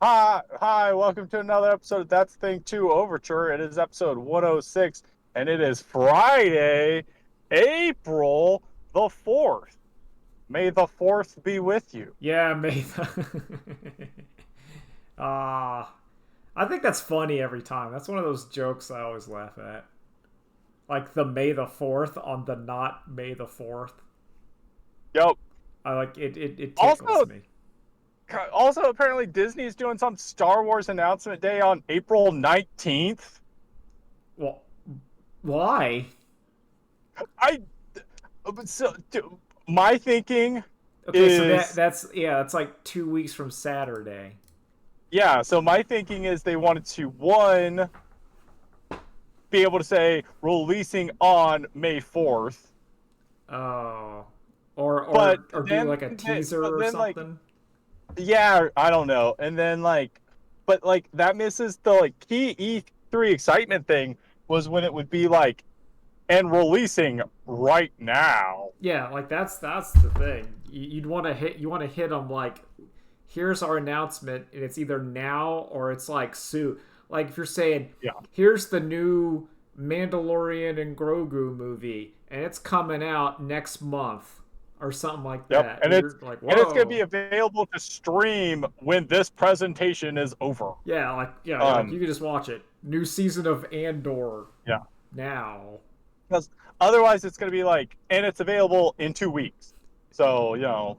Hi, welcome to another episode of That's the Thing 2 Overture. It is episode 106, and it is Friday, April the 4th. May the 4th be with you. Yeah, May. Ah, I think that's funny every time. That's one of those jokes I always laugh at. Like the May the 4th on the not May the 4th. Yep. I like it. It tickles Also, me. apparently Disney's doing some Star Wars announcement day on April 19th. Well, why? I so my thinking Okay, so is that's like 2 weeks from Saturday. yeah, so my thinking is they wanted to one be able to say releasing on May 4th. Oh, or But or or do then, like a teaser but or then, like, something. yeah, I don't know. And then, like, but like that misses the like key E3 excitement thing was when it would be like and releasing right now. Yeah, like that's the thing. You'd want to hit them like, here's our announcement, and it's either now or it's like soon. Like if you're saying, Yeah. here's the new Mandalorian and Grogu movie, and it's coming out next month or something like Yep. that. You're like, And it's gonna be whoa. available to stream when this presentation is over. Yeah, like you Um. can just watch it. New season of Andor Yeah. now. Because otherwise, it's gonna be like, and it's available in 2 weeks. So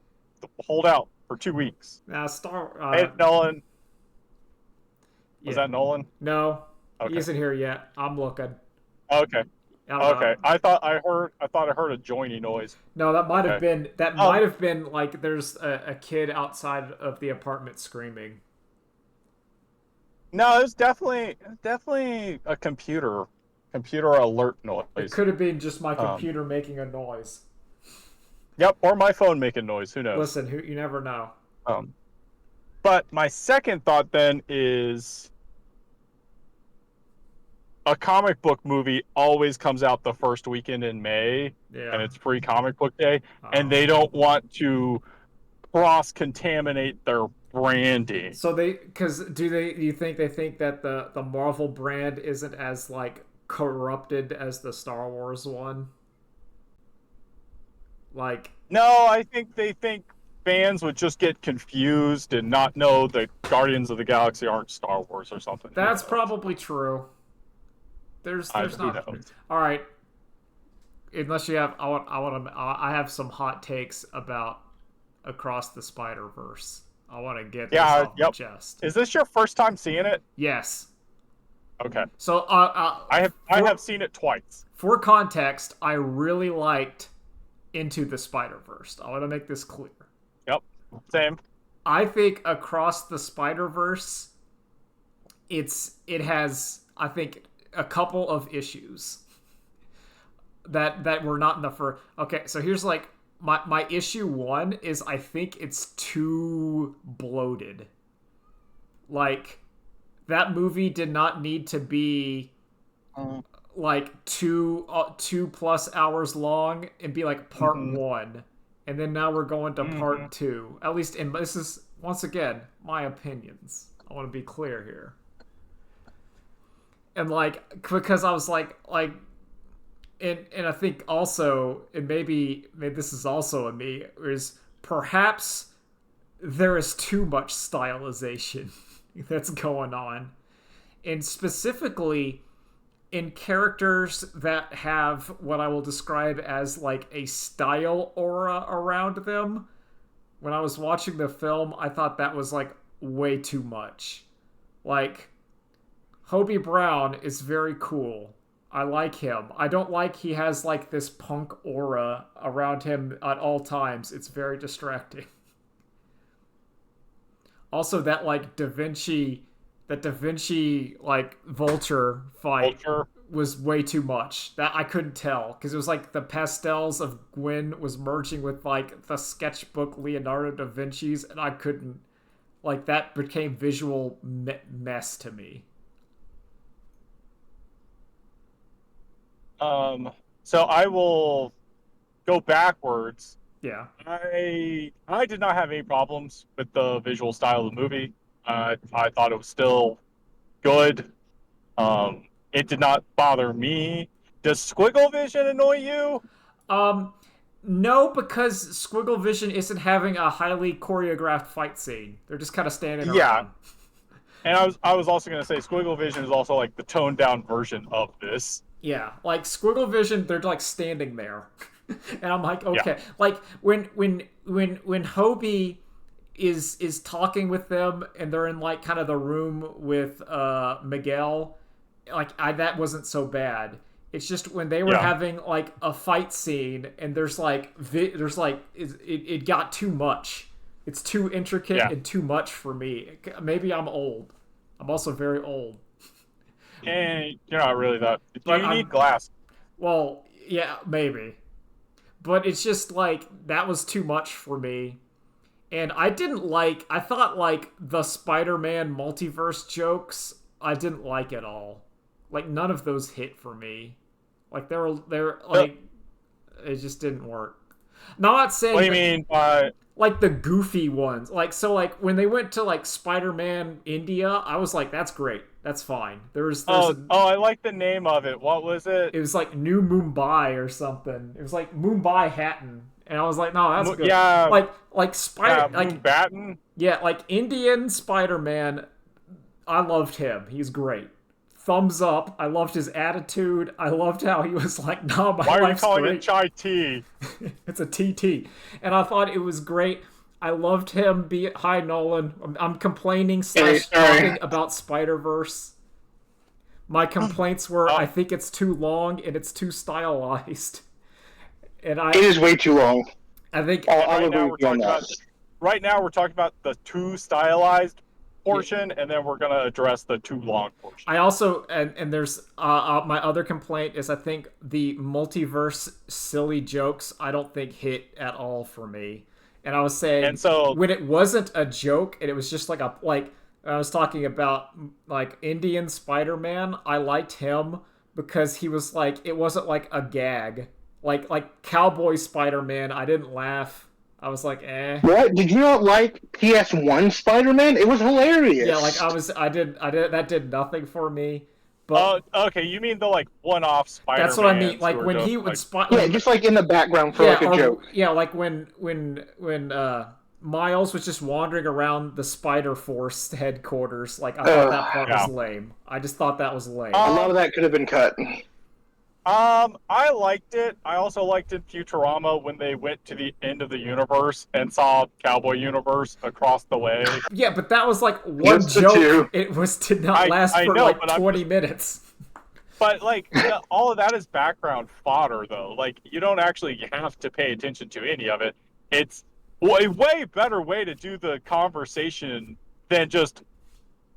hold out for 2 weeks. Now, Star. Hey, Nolan. Was Yeah, that Nolan? no, he Okay. isn't here yet. I'm looking. Okay. I don't know. Okay. I thought I heard a joiny noise. No, Okay. that might Um. have been like there's a kid outside of the apartment screaming. No, it's definitely a computer alert It noise. could have been just my Um. computer making a noise. Yep. Or my phone making noise. Who knows? Listen, who you never know. Um. But my second thought then is a comic book movie always comes out the first weekend in May, and Yeah. it's free comic book day, and Oh. they don't want to cross contaminate their branding. So because do you think they think that the Marvel brand isn't as like corrupted as the Star Wars one? Like No, I think they think fans would just get confused and not know that Guardians of the Galaxy aren't Star Wars or something. Who that's knows? probably true. There's Who not. knows? All right. Unless you have, I have some hot takes about Across the Spider Verse. I want to get this Yeah. off my Yep. chest. Is this your first time seeing it? Yes. Okay. So, I have seen it twice. for context, I really liked Into the Spider Verse. I want to make this clear. Yep. Same. I think Across the Spider Verse, it has, I think, a couple of issues that were not in the first. Okay, so here's like my issue one is I think it's too bloated. Like that movie did not need to be like 2+ hours long and be like part Mm-hmm. one, and then now we're going to Mm-hmm. part two. At least, and this is once again my opinions. I want to be clear here. And like because I was and I think also, and maybe this is also a me, is perhaps there is too much stylization that's going on, and specifically in characters that have what I will describe as like a style aura around them. When I was watching the film, I thought that was like way too much. Like Hobie Brown is very cool. I like him. I don't like he has like this punk aura around him at all times. It's very distracting. Also, that Da Vinci like Vulture fight Culture. was way too much. That I couldn't tell because it was like the pastels of Gwen was merging with like the sketchbook Leonardo da Vinci's, and I couldn't like that became visual mess to me. Um, so I will go backwards. Yeah. I did not have any problems with the visual style of the movie. I thought it was still good. It did not bother me. Does Squiggle Vision annoy you? Um, no, because Squiggle Vision isn't having a highly choreographed fight scene. They're just kind of standing Yeah, around. and I was also gonna say Squiggle Vision is also like the toned down version of this. Yeah, like Squiggle Vision, they're like standing there, and I'm like, Yeah, okay. Like when Hobie is talking with them, and they're in like kind of the room with Miguel. Like that wasn't so bad. It's just when they were yeah, having like a fight scene, and it got too much. It's too intricate yeah. and too much for me. Maybe I'm old. I'm also very old, And you're not really that. but You need glass. well, yeah, maybe. But it's just like that was too much for me. And I thought like the Spider-Man multiverse jokes, I didn't like at all. Like none of those hit for me. Like they're like it just didn't work. Not What saying do you that, mean by? like the goofy ones. Like so like when they went to like Spider-Man India, I was like that's great. That's fine. Oh, I like the name of it. What was it? It was like New Mumbai or something. It was like Mumbai Hatton. And I was like, no, that's good. Yeah, Like yeah, Spider like Moonbatten. yeah, like Indian Spider-Man, I loved him. He's great. Thumbs up. I loved his attitude. I loved how he was like, nah, my Why are you life's calling it great. chai tea? It's a TT. And I thought it was great. I loved him. Hi, Nolan. I'm complaining Hey, slash sorry. talking about Spider-Verse. My complaints were Oh, I think it's too long and it's too stylized. And It is way too long. I think I'll, and I'll right agree now with we're you on talking that. about right now we're talking about the too stylized portion, and then we're gonna address the too long portion. I also and there's my other complaint is I think the multiverse silly jokes I don't think hit at all for me. And I was And saying so, when it wasn't a joke and it was just like a like I was talking about like Indian Spider-Man, I liked him because he was like it wasn't like a gag. Like Cowboy Spider-Man, I didn't laugh. I was like, eh. What? Did you not like PS1 Spider-Man? It was hilarious. Yeah, like I did that did nothing for me. But okay, you mean the like one-off that's what I mean. Spider-Mans who Like are when just he would like, spot, Yeah, just like in the background for like a joke. like when Miles was just wandering around the Spider Force headquarters. Like I thought that part yeah. was lame. I just thought that was lame. A lot of that could have been cut. I liked it. I also liked in Futurama when they went to the end of the universe and saw Cowboy Universe across the way. Yeah, but that was like one Just the joke. two. It was did not last I for know, like but I'm 20 minutes. But like all of that is background fodder, though. Like you don't actually have to pay attention to any of it. It's a way better way to do the conversation than just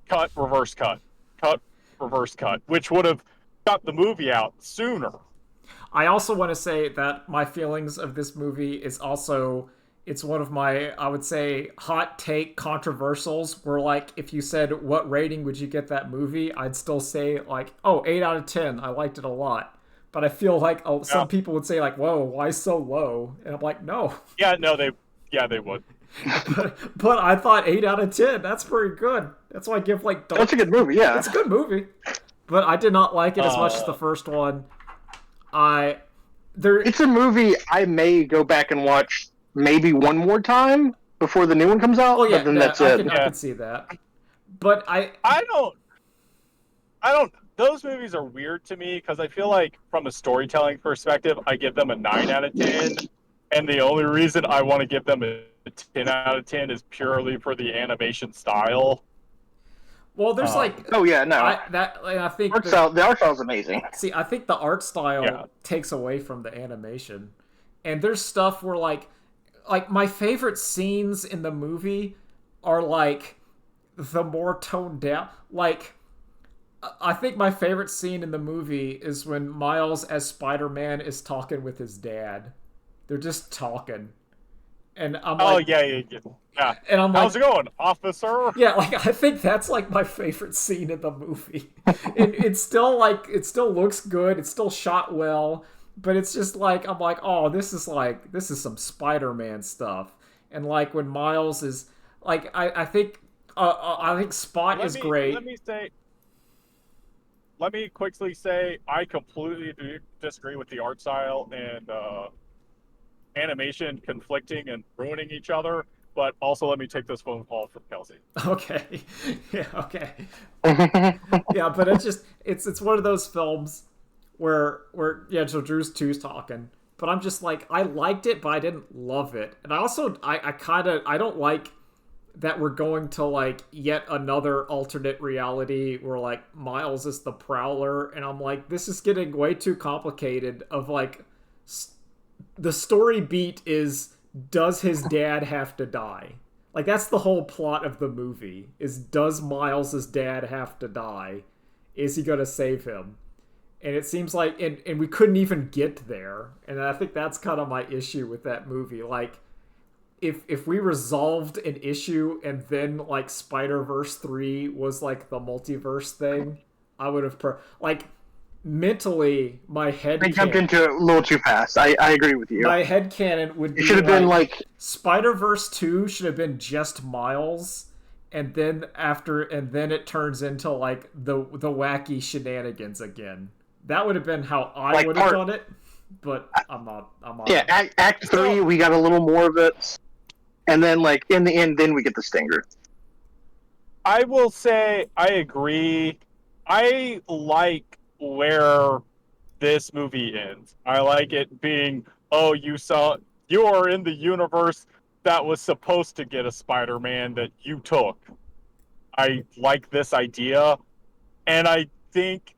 cut, reverse cut, cut, reverse cut, which would have got the movie out sooner. I also want to say that my feelings of this movie is also it's one of my I would say hot take controversials where like if you said what rating would you get that movie, I'd still say like, oh, 8 out of 10. I liked it a lot. But I feel like some people would say like, whoa, why so low? And I'm like, no. Yeah, no, they would. But I thought 8 out of 10. That's pretty good. That's why I give like That's a good movie, yeah. It's a good movie. But I did not like it as much as the first one. It's a movie I may go back and watch maybe one more time before the new one comes out, yeah, but then that's it. I can see that. But I don't. Those movies are weird to me because I feel like from a storytelling perspective, I give them a 9 out of 10, and the only reason I want to give them a 10 out of 10 is purely for the animation style. well, there's Oh yeah, no. I think The art style's amazing. see, I think the art style Yeah. takes away from the animation, and there's stuff where like my favorite scenes in the movie are like the more toned down. Like I think my favorite scene in the movie is when Miles as Spider-Man is talking with his dad. They're just talking. And I'm like, yeah. and I'm How's like, it going, officer? yeah, like I think that's like my favorite scene in the movie. It's still like it still looks good. It's still shot well, but it's just like I'm like, this is some Spider-Man stuff. And like when Miles is like, I think I think Spot is great. Let me quickly say I completely disagree with the art style and animation conflicting and ruining each other. But also, let me take this phone call from Kelsey. Okay, yeah, okay, yeah, but it's one of those films where yeah, so Drew's talking, but I'm just like I liked it, but I didn't love it, and I kind of I don't like that we're going to like yet another alternate reality where like Miles is the Prowler, and I'm like this is getting way too complicated. Of like the story beat is does his dad have to die? Like that's the whole plot of the movie is does Miles's dad have to die? Is he gonna save him? And it seems like and we couldn't even get there. And I think that's kind of my issue with that movie. Like if we resolved an issue and then like Spider-Verse 3 was like the multiverse thing, I would have like mentally my head I jumped into it a little too fast. I agree with you. My headcanon would be it should have been like Spider-Verse 2 should have been just Miles, and then it turns into like the wacky shenanigans again. That would have been how I like would have done it, but I'm not. Yeah, Act 3 we got a little more of it, and then like in the end, then we get the stinger. I will say I agree. I like where this movie ends. I like it being, oh, you are in the universe that was supposed to get a Spider-Man that you took. I like this idea, and I think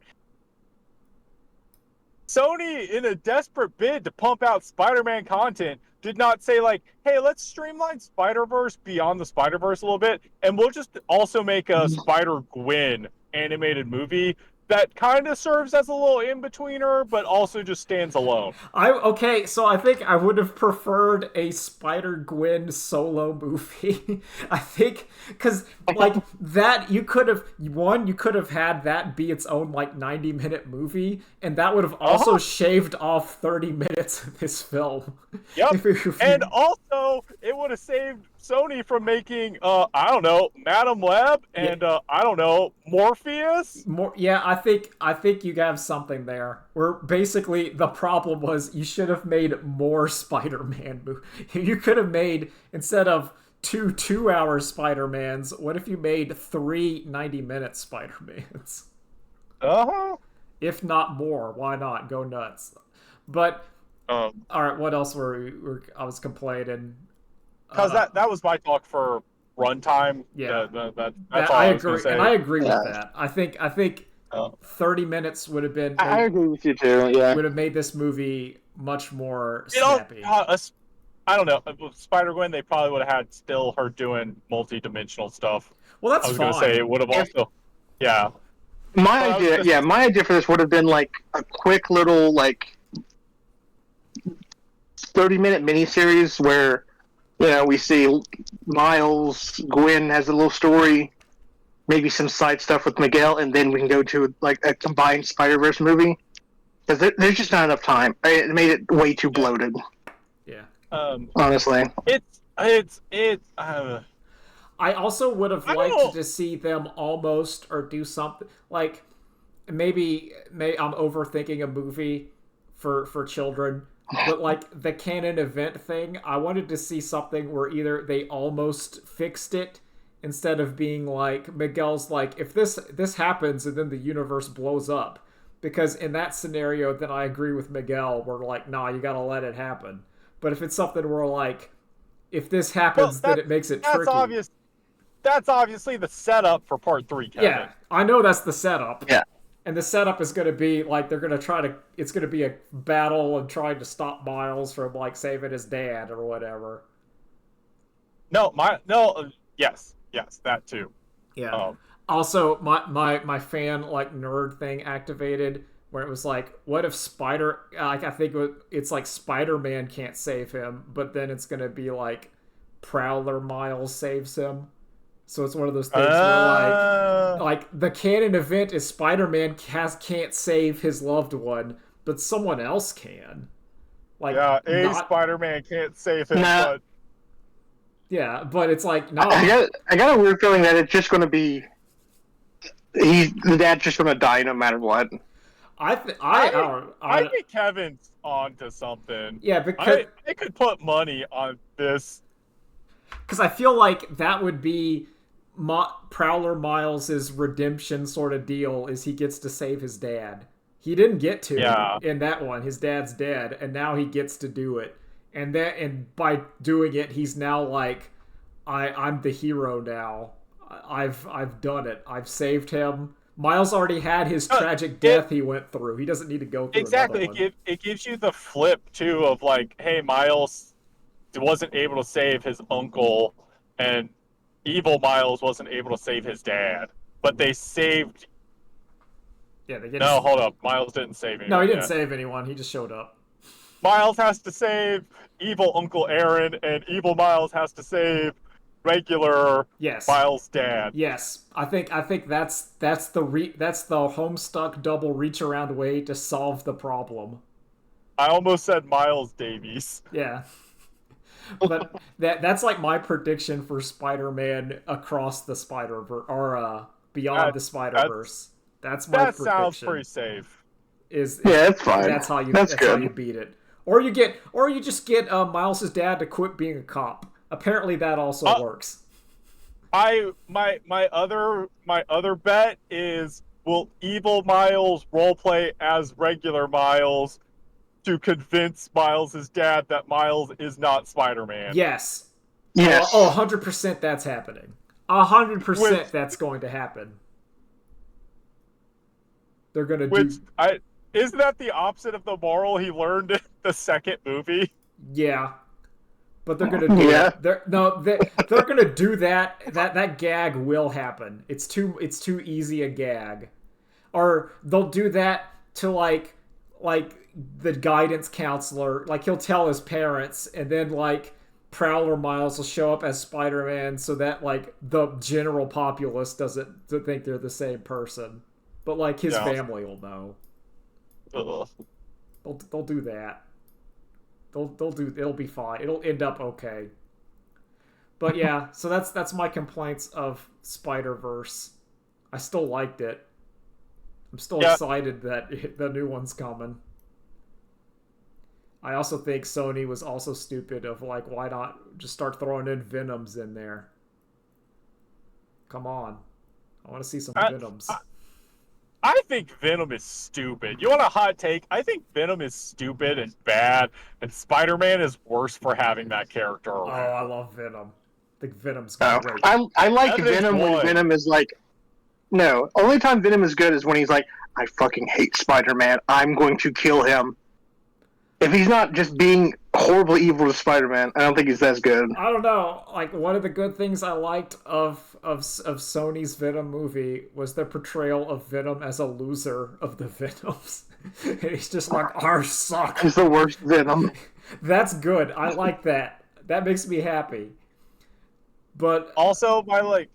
Sony, in a desperate bid to pump out Spider-Man content, did not say like, hey, let's streamline Spider-Verse beyond the Spider-Verse a little bit, and we'll just also make a Spider-Gwen animated movie that kind of serves as a little in-betweener, but also just stands alone. Okay, so I think I would have preferred a Spider-Gwen solo movie. I think, because, like, that, you could have had that be its own, like, 90-minute movie, and that would have also shaved off 30 minutes of this film. Yep, and also, it would have saved Sony from making, I don't know, Madam Web and, I don't know, Morpheus? Yeah, I think you have something there. Where basically the problem was you should have made more Spider-Man movies. You could have made, instead of two 2-hour Spider-Mans, what if you made 3 90-minute Spider-Mans? If not more, why not? Go nuts. But, all right, what else I was complaining? Because that was my talk for runtime. Yeah, that's all I I agree, and I agree with that. I think 30 minutes would have been. I agree with you too. Yeah, would have made this movie much more snappy. I don't know. Spider-Gwen, they probably would have had still her doing multi-dimensional stuff. Well, that's fine. I was going to say it would have also, yeah. My idea for this would have been like a quick little like 30-minute miniseries where, you know, we see Miles, Gwen has a little story, maybe some side stuff with Miguel, and then we can go to like a combined Spider-Verse movie. Because there's just not enough time. It made it way too bloated. Yeah. Honestly. I also would have liked to see them almost or do something like maybe I'm overthinking a movie for children. But, like, the canon event thing, I wanted to see something where either they almost fixed it instead of being like, Miguel's like, if this happens and then the universe blows up. Because in that scenario, then I agree with Miguel. We're like, nah, you gotta let it happen. But if it's something where, like, if this happens, then it makes it tricky. That's obviously the setup for part 3, Kevin. Yeah, I know that's the setup. Yeah. And the setup is going to be, like, they're going to it's going to be a battle and trying to stop Miles from, like, saving his dad or whatever. Yes, that too. Yeah. Also, my fan, like, nerd thing activated, where it was like, what if I think it's like Spider-Man can't save him, but then it's going to be like Prowler Miles saves him. So it's one of those things where, like the canon event is Spider-Man can't save his loved one, but someone else can. Like, Spider-Man can't save him, Yeah, but it's like no. I got a weird feeling that it's just going to be the dad's just going to die no matter what. I think Kevin's on to something. Yeah, because I could put money on this. Because I feel like that would be Prowler Miles' redemption sort of deal. Is he gets to save his dad. He didn't get to in that one. His dad's dead, and now he gets to do it. And by doing it, he's now like, I'm the hero now. I've done it. I've saved him. Miles already had his tragic death he went through. He doesn't need to go through exactly. Another one. It gives you the flip too of like, hey, Miles wasn't able to save his uncle, and evil Miles wasn't able to save his dad, but they saved. Yeah, they get. No, hold up. Miles didn't save anyone. No, he didn't save anyone. He just showed up. Miles has to save evil Uncle Aaron, and evil Miles has to save regular Miles' dad. Yes, I think that's the Homestuck double reach around way to solve the problem. I almost said Miles Davies. Yeah. But that's like my prediction for Spider-Man Across the Spider-Verse or Beyond the Spider-Verse. That's my prediction. That sounds pretty safe. It's fine. That's how you beat it. Or you just get Miles' dad to quit being a cop. Apparently that also works. My other bet is, will evil Miles roleplay as regular Miles to convince Miles' dad that Miles is not Spider-Man? Yes. Yes. 100% that's happening. 100% that's going to happen. They're going to do... Isn't that the opposite of the moral he learned in the second movie? Yeah. But they're going to do it. They're going to do that. That gag will happen. It's too easy a gag. Or they'll do that to like the guidance counselor. Like he'll tell his parents, and then like Prowler Miles will show up as Spider-Man so that like the general populace doesn't think they're the same person. But like his family will know. They'll do that. They'll do. It'll be fine. It'll end up okay. But yeah, so that's my complaints of Spider-Verse. I still liked it. I'm still excited that the new one's coming. I also think Sony was also stupid of like, why not just start throwing in Venoms in there? Come on, I want to see some Venoms. I think Venom is stupid. You want a hot take? I think Venom is stupid and bad, and Spider-Man is worse for having that character around. Oh, I love Venom. I think Venom's great. I like Venom when Venom is like... No, only time Venom is good is when he's like, I fucking hate Spider-Man. I'm going to kill him. If he's not just being horribly evil to Spider-Man, I don't think he's as good. I don't know. Like, one of the good things I liked of Sony's Venom movie was their portrayal of Venom as a loser of the Venoms. He's just like, ours suck. He's the worst Venom. That's good. I like that. That makes me happy. But also, my like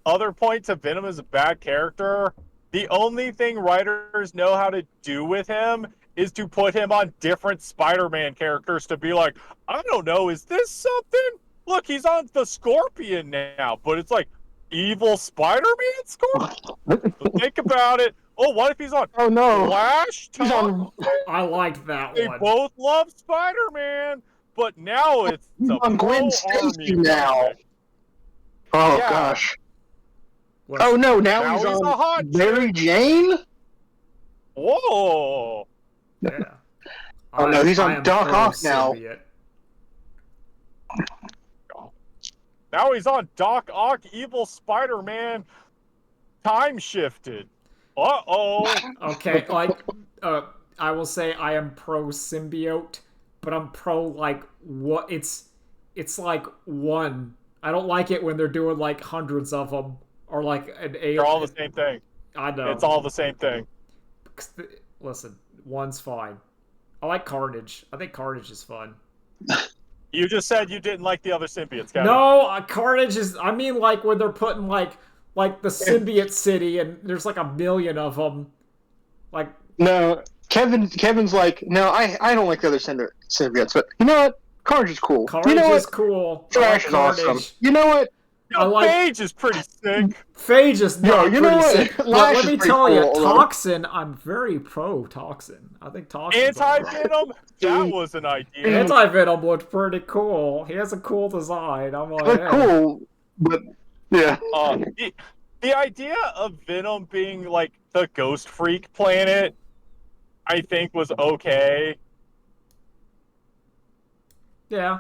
other point to Venom as a bad character, the only thing writers know how to do with him is to put him on different Spider-Man characters to be like, I don't know, is this something? Look, he's on the Scorpion now, but it's like evil Spider-Man Scorpion? Think about it. Oh, what if he's on Flash? I liked that they one. They both love Spider-Man, but now it's on Gwen Stacy now. Oh, gosh. Oh, no, now he's on Mary Jane? Whoa. Yeah. Oh no, he's on Doc Ock now. Now he's on Doc Ock, evil Spider-Man, time shifted. Okay, like, I will say I am pro symbiote, but I'm pro like what it's like one. I don't like it when they're doing like hundreds of them or like an alien. They're all the same thing. I know. It's all the same thing. Listen, one's fine. I like Carnage. I think Carnage is fun. You just said you didn't like the other symbiotes, Kevin. No, Carnage is... I mean, like, when they're putting, like the symbiote city, and there's, like, 1 million of them. Like... No, Kevin's like, no, I don't like the other symbiotes, but you know what? Carnage is cool. Carnage you know is what? cool. Trash I is like awesome. Carnage. You know what? I like Phage is pretty sick. Phage is not you know pretty what? sick. But Lash let is me pretty tell you, cool, although- Toxin, I'm very pro Toxin. I think Toxin's alright. Anti-Venom, that was an idea. Anti-Venom looked pretty cool. He has a cool design. I'm like, But hey. cool, but yeah. The idea of Venom being like the Ghost Freak planet, I think, was okay. Yeah.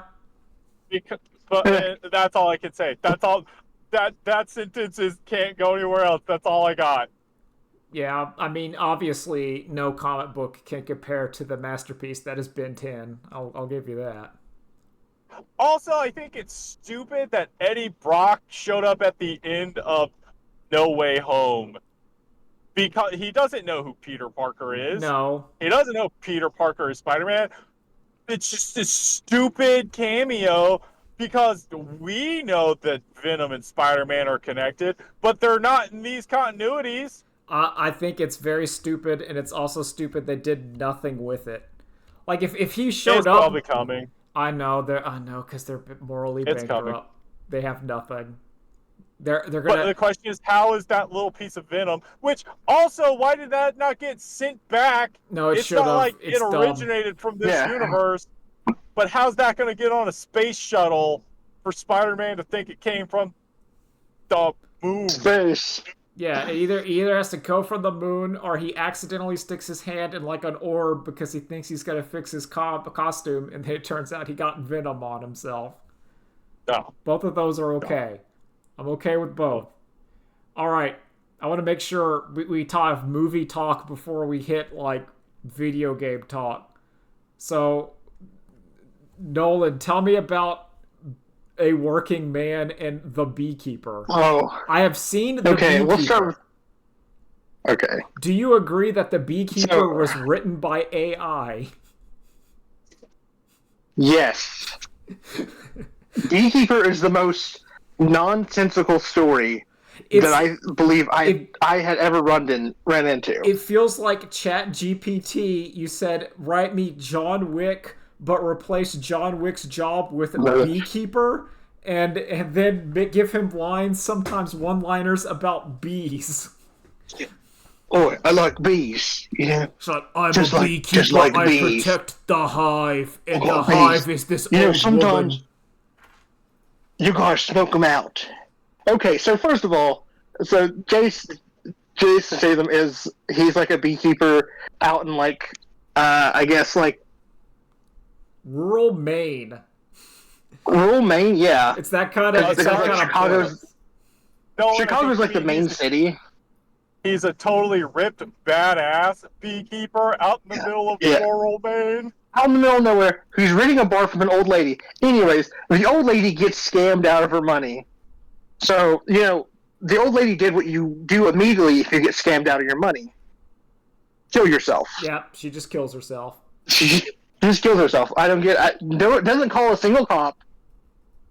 Because, but that's all I can say. That's all. That sentence can't go anywhere else. That's all I got. Yeah, I mean, obviously, no comic book can compare to the masterpiece that is Ben 10. I'll give you that. Also, I think it's stupid that Eddie Brock showed up at the end of No Way Home. Because he doesn't know who Peter Parker is. No. He doesn't know Peter Parker is Spider-Man. It's just a stupid cameo because we know that Venom and Spider-Man are connected, but they're not in these continuities. I think it's very stupid, and it's also stupid they did nothing with it. Like, if he showed It's up... probably coming. I know, because they're morally It's bankrupt. coming. They have nothing. They're gonna... But the question is, how is that little piece of Venom? Which, also, why did that not get sent back? No, it It's should not have. like It's it dumb. originated from this Yeah. universe. But how's that going to get on a space shuttle for Spider-Man to think it came from the moon? Space. Yeah, he either has to go from the moon, or he accidentally sticks his hand in like an orb because he thinks he's gonna fix his costume, and then it turns out he got Venom on himself. No. Both of those are okay. I'm okay with both. All right, I want to make sure we talk movie talk before we hit like video game talk. So, Nolan, tell me about A Working Man and The Beekeeper. Oh. I have seen The Okay, Beekeeper. we'll start with. Okay. Do you agree that The Beekeeper So- was written by AI? Yes. Beekeeper is the most nonsensical story that I believe I had ever run into. It feels like Chat GPT. You said, write me John Wick, but replace John Wick's job with Beekeeper, and then give him lines, sometimes one-liners about bees. Oh, I like bees. Yeah. It's like, I'm Just a like- beekeeper, just like I bees. protect the hive, and Oh, the bees. hive is this You know, old sometimes woman. you gotta smoke them out. Okay, so first of all, so Jason Statham he's like a beekeeper out in like, I guess like Rural Maine. rural Maine. Yeah. It's that kind of. It's that kind of. Chicago's No, I Chicago's think like the main city. He's a totally ripped, badass beekeeper out in the middle of Yeah. rural Maine. Out in the middle of nowhere, who's renting a bar from an old lady. Anyways, the old lady gets scammed out of her money. So, you know, the old lady did what you do immediately if you get scammed out of your money. Kill yourself. Yeah, she just kills herself. She just kills herself. I don't get no, it doesn't call a single cop.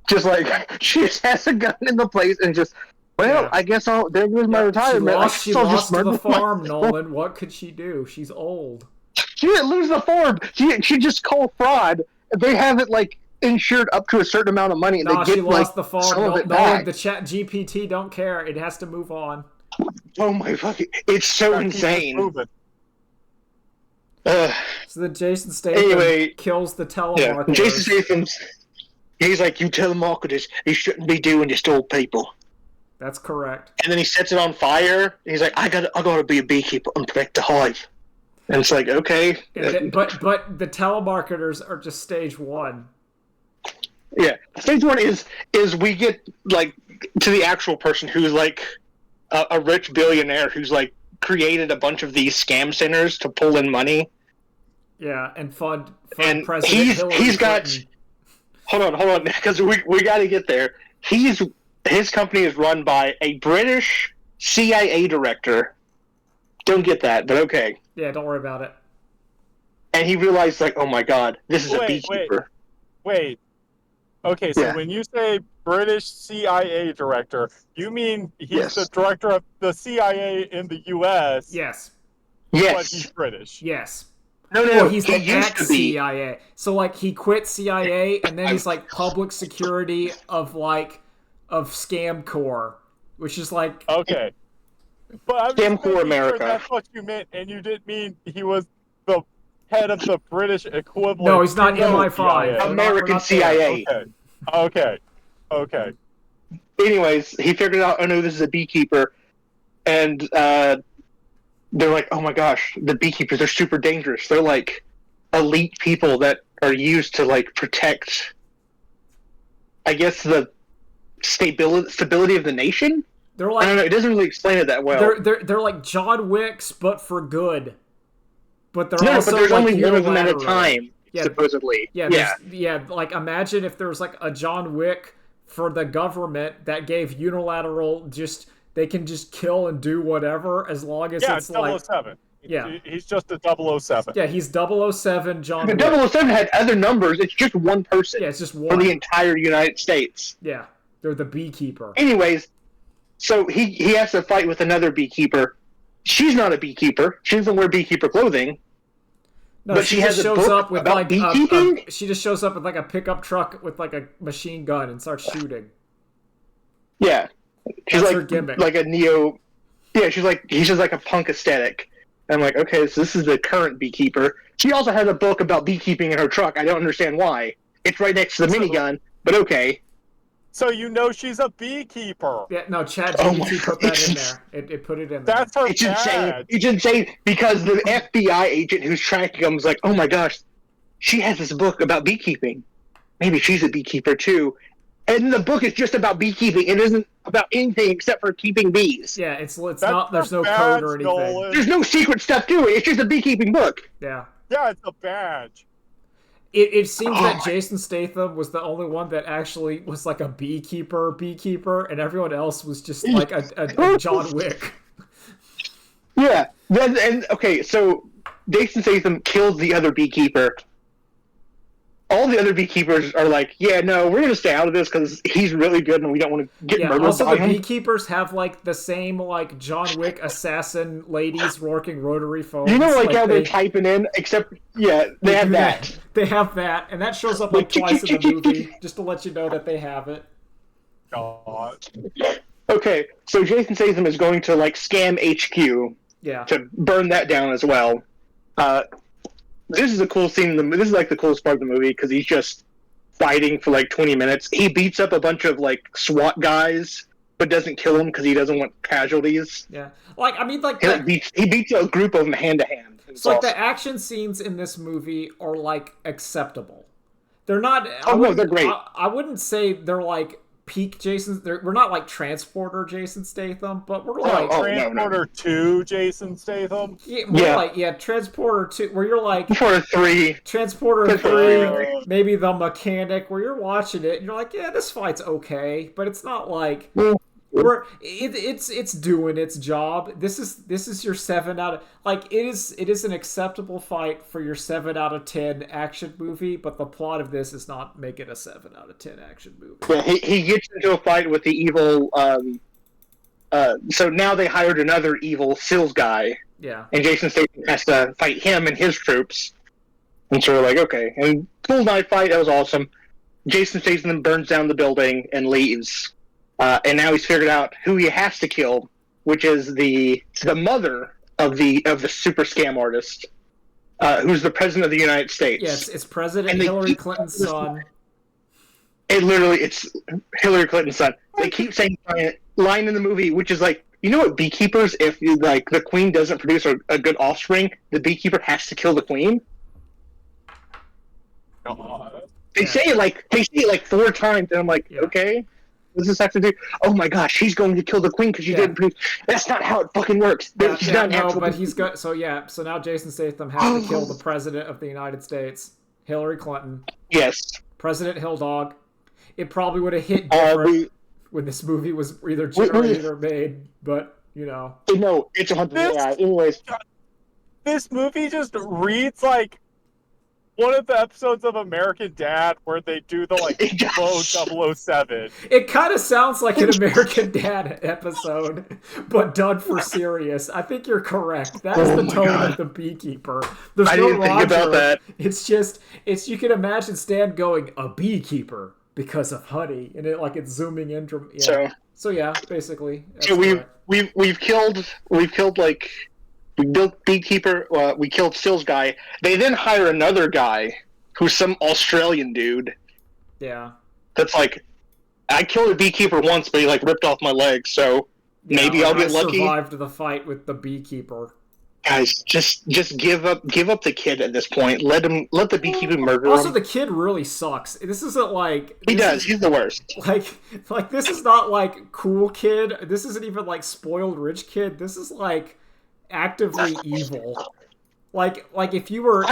Just like, she just has a gun in the place and just, well, Yeah. I guess there goes my retirement. She lost to the farm, Nolan. What could she do? She's old. She didn't lose the farm. She just called fraud. They have it like insured up to a certain amount of money, and No, they get she lost the some farm. of it Nolan, back. the Chat GPT don't care. It has to move on. Oh my fucking! It's so Gotta keep it insane. moving. So then Jason Statham Anyway, kills the Yeah, telemarketers. Jason Statham's. He's like, you telemarketers, you shouldn't be doing this to old people. That's correct. And then he sets it on fire. He's like, I gotta be a beekeeper and protect the hive. And it's like, okay, But the telemarketers are just stage one. yeah. Stage one is we get like to the actual person who's like a rich billionaire who's like created a bunch of these scam centers to pull in money. Yeah, and fund And President Hillary he's got. Clinton. Hold on, because we got to get there. His company is run by a British CIA director. Don't get that, but okay. Yeah, don't worry about it. And he realized, like, oh my god, this is a beekeeper. Wait. Okay, so Yeah. when you say British CIA director, you mean he's Yes. the director of the CIA in the U.S., Yes. but Yes. he's British. Yes. No, Well, he's he the used to be. ex-CIA. So like he quit CIA and then he's like public security of Scam Corps, which is like Okay. But I'm Scam just for making America. sure that's what you meant, and you didn't mean he was the head of the British equivalent. no, he's not to the MI5. CIA. American We're not there. CIA. Okay. Anyways, he figured out, oh no, this is a beekeeper, and they're like, oh my gosh, the beekeepers are super dangerous. They're like elite people that are used to like protect, I guess, the stability of the nation. They're I like don't know. It doesn't really explain it that well. they're like John Wicks, but for good. But they're No, also but there's like only one of them at a unilateral. time, Yeah, supposedly. yeah. Like imagine if there was like a John Wick for the government that gave unilateral, just they can just kill and do whatever as long as Yeah, it's it's like 007. Yeah. He's just a 007. yeah, he's 007 John The Wick. 007 had other numbers. It's just one person Yeah, it's just for one. the entire United States. Yeah, they're the beekeeper. Anyways, so he has to fight with another beekeeper. She's not a beekeeper. She doesn't wear beekeeper clothing. No, But she she just has a shows book up with about like beekeeping? she just shows up with like a pickup truck with like a machine gun and starts shooting. Yeah, she's That's like her gimmick. like a neo. Yeah, he's just like a punk aesthetic. And I'm like, okay, so this is the current beekeeper. She also has a book about beekeeping in her truck. I don't understand why. It's right next to the minigun, but okay. So you know she's a beekeeper. Yeah, no, Chad Oh my GPT put God. that in there. It put it in there. That's her It's insane. badge. It's insane because the FBI agent who's tracking him was like, oh my gosh, she has this book about beekeeping. Maybe she's a beekeeper too. And the book is just about beekeeping. It isn't about anything except for keeping bees. Yeah, it's That's not. There's her no badge, code or anything. Nolan. There's no secret stuff to it. It's just a beekeeping book. Yeah. Yeah, it's a badge. It seems Oh that my- Jason Statham was the only one that actually was like a beekeeper, and everyone else was just like a John Wick. Yeah. And okay, so Jason Statham kills the other beekeeper. All the other beekeepers are like, yeah, no, we're gonna stay out of this because he's really good and we don't want to get Yeah. murdered Also, by the him. beekeepers have like the same like John Wick assassin ladies working rotary phones. You know, like how they're they typing in, except yeah, they have do that. They have that, and that shows up like twice in the movie, just to let you know that they have it. God. Okay, so Jason Statham is going to like scam HQ Yeah. to burn that down as well. This is a cool scene. This is like the coolest part of the movie because he's just fighting for like 20 minutes. He beats up a bunch of like SWAT guys, but doesn't kill them because he doesn't want casualties. Yeah. Like I mean, like He beats a group of them hand to hand. it's like the action scenes in this movie are like acceptable. They're not. Oh, no, they're great. I wouldn't say they're like peak Jason. We're not like Transporter Jason Statham, but we're like no. Transporter 2 Jason Statham. Yeah. Transporter 2, where you're like For 3. Transporter Transporter 3, maybe The Mechanic, where you're watching it and you're like, yeah, this fight's okay, but it's not like it's doing its job. This is your 7 out of like it is an acceptable fight for your 7 out of 10 action movie, but the plot of this is not make it a 7 out of 10 action movie. Yeah, he gets into a fight with the evil. So now they hired another evil SEALs guy, Yeah. and Jason Statham has to fight him and his troops. And so we're like, okay, and cool night fight. That was awesome. Jason Statham burns down the building and leaves. And now he's figured out who he has to kill, which is the mother of the super scam artist, who's the president of the United States. Yeah, it's President And they Hillary keep- Clinton's son. It's Hillary Clinton's son. They keep saying line in the movie, which is like, you know what, beekeepers, if like the queen doesn't produce a good offspring, the beekeeper has to kill the queen. God. They say it like 4 times, and I'm like, Yeah. okay. What does this have to do? Oh my gosh, she's going to kill the queen because she Yeah. didn't produce. That's not how it fucking works. Yeah, She's yeah, not an no, actual but he's got so now Jason Statham has to kill the president of the United States, Hillary Clinton, Yes. President Hill Dog. It probably would have hit different when this movie was either generated or made, but you know. No, it's 100%. Yeah. Anyways, This movie just reads like one of the episodes of American Dad where they do the like It low does. 007. It kind of sounds like an American Dad episode, but done for serious. I think you're correct. That is Oh the my tone God. of the beekeeper. There's I no didn't think about Roger. that. It's just you can imagine Stan going a beekeeper because of honey, and it's zooming in. Yeah. So yeah, basically. That's So correct. we've killed like we built beekeeper. We killed Stills guy. They then hire another guy who's some Australian dude. Yeah. That's like, I killed a beekeeper once, but he like ripped off my leg. So Yeah, maybe I'll get I lucky. survived the fight with the beekeeper. Guys, just give up the kid at this point. Let the beekeeper murder Also, him. the kid really sucks. This isn't like He this does. is- He's the worst. like this is not like cool kid. This isn't even like spoiled rich kid. This is like actively evil. Like if you were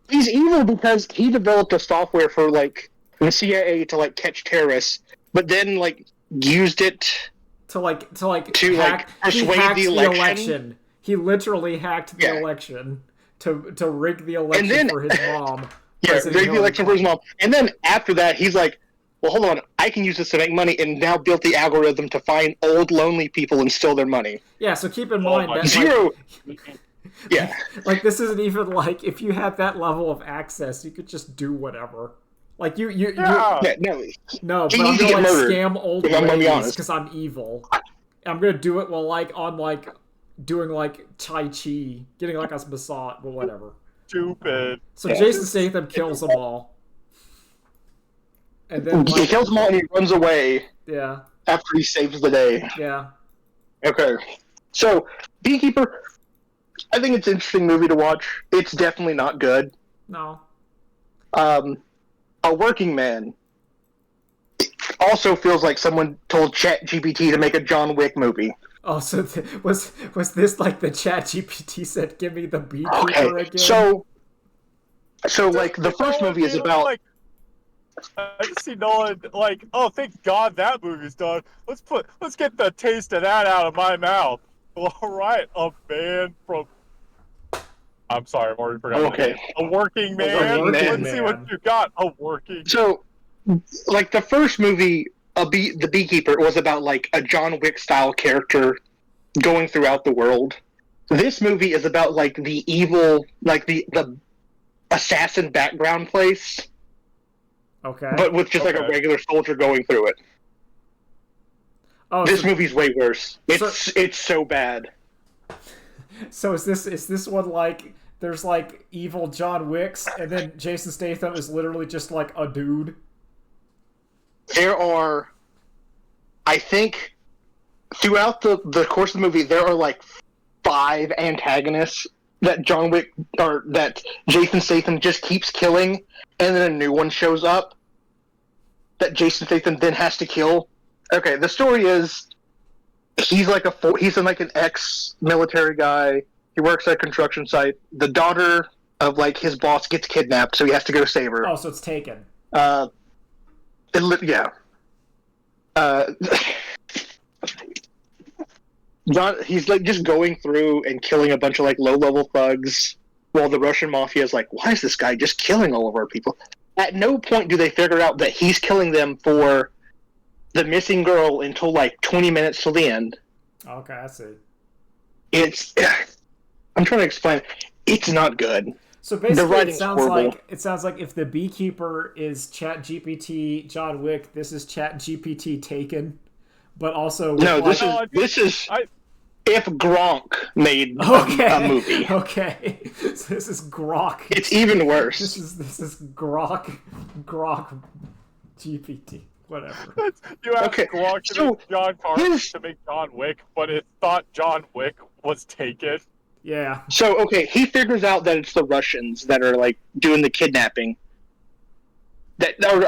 He's evil because he developed a software for like the CIA to like catch terrorists, but then like used it to like he persuade hacked the election. He literally hacked the Yeah. election to rig the election then- for his mom. Yeah, President rigged the Hillary election for his mom. And then after that, he's like, well, hold on, I can use this to make money, and now built the algorithm to find old, lonely people and steal their money. Yeah, so keep in Oh mind my that Zero. Yeah. like this isn't even like if you had that level of access, you could just do whatever. Like you Yeah. Yeah, no. no, but He I'm needs to gonna get like murdered, scam old if I'm gonna be ladies honest. because I'm evil. I'm gonna do it while like on like doing like Tai Chi, getting like a massage, but whatever. Stupid. So Yeah. Jason Statham kills them all, and then He like kills them all and he runs away yeah, after he saves the day. yeah. Okay. So, Beekeeper, I think it's an interesting movie to watch. It's definitely not good. No. A working man also feels like someone told ChatGPT to make a John Wick movie. Oh, so was this like the Chat GPT said, "Give me the beekeeper Okay, again"? so like the first movie is about. Like, I just see Nolan like, oh, thank God that movie's done. Let's get the taste of that out of my mouth. All right, a man from. I'm sorry, I've already forgotten. Okay. A working man. A working Let's see what man. you got. A working. So, like the first movie, the Beekeeper was about like a John Wick style character going throughout the world. This movie is about like the evil, like the assassin background place, Okay. but with just like a Okay. regular soldier going through it. Oh, This so, movie's way worse. It's so bad. so is this one like there's like evil John Wicks, and then Jason Statham is literally just like a dude? There are, I think, throughout the course of the movie, there are like 5 antagonists that John Wick or that Jason Statham just keeps killing, and then a new one shows up that Jason Statham then has to kill. Okay, the story is he's like an ex-military guy. He works at a construction site. The daughter of like his boss gets kidnapped, so he has to go save her. Oh, so it's taken. Yeah. He's like just going through and killing a bunch of like low-level thugs, while the Russian mafia is like, "Why is this guy just killing all of our people?" At no point do they figure out that he's killing them for the missing girl until like 20 minutes till the end. Okay, I see. I'm trying to explain. It's not good. So basically, it writing's sounds horrible. like if the Beekeeper is Chat GPT John Wick, this is Chat GPT Taken, but also with No, like, this is I- if Gronk made okay, a movie. Okay, so this is Grok. It's even worse. This is Grok GPT. Whatever. You asked Okay, Gronk to so make John Carter his- to make John Wick, but it thought John Wick was taken. Yeah. So, okay, he figures out that it's the Russians that are, like, doing the kidnapping.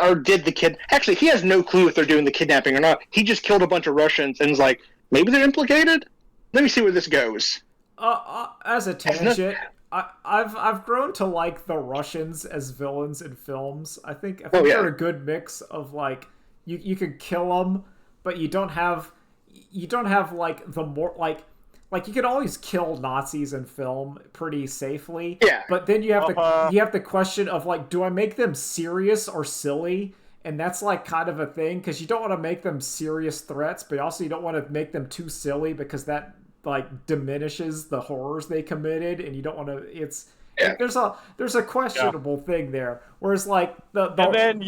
Or did the kid... Actually, he has no clue if they're doing the kidnapping or not. He just killed a bunch of Russians and is like, maybe they're implicated? Let me see where this goes. As a tangent, I've grown to like the Russians as villains in films. I think Oh, yeah. they're a good mix of like you could kill them, but you don't have like the more like like you can always kill Nazis in film pretty safely. Yeah. But then you have Uh-huh. the question of like, do I make them serious or silly? And that's like kind of a thing because you don't want to make them serious threats, but also you don't want to make them too silly because that like diminishes the horrors they committed, and you don't want to. Yeah. There's a questionable thing there. Whereas like the And then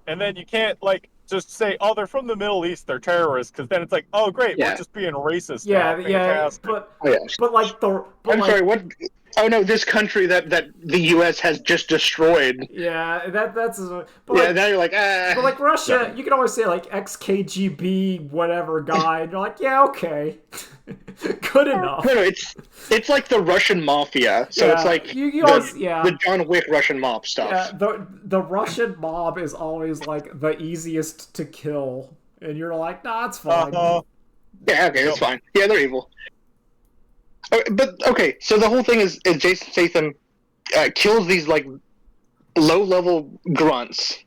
and then you can't like just say, oh, they're from the Middle East, they're terrorists, because then it's like, oh, great, we're Yeah. just being racist yeah now. yeah Fantastic. but Oh, yeah. but like the but I'm like, sorry, what? Oh no, this country that the U.S. has just destroyed. yeah, that's but Yeah, like, now you're like, but like Russia, you can always say like ex-KGB whatever guy, and you're like, yeah, okay, good enough. No, it's like the Russian mafia. So it's Yeah, like you always, the John Wick Russian mob stuff. yeah, the Russian mob is always like the easiest to kill, and you're like, nah, it's fine. Yeah, okay, that's fine. Yeah, they're evil. But okay, so the whole thing is Jason Statham kills these like low-level grunts,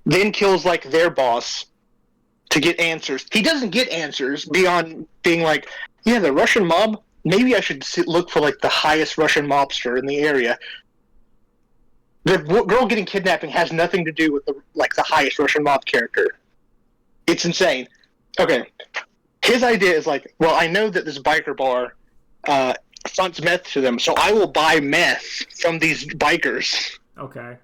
then kills like their boss to get answers. He doesn't get answers beyond being like, yeah, the Russian mob. Maybe I should look for like the highest Russian mobster in the area. The girl getting kidnapping has nothing to do with the highest Russian mob character. It's insane. Okay. His idea is like, well, I know that this biker bar fronts meth to them, so I will buy meth from these bikers Okay.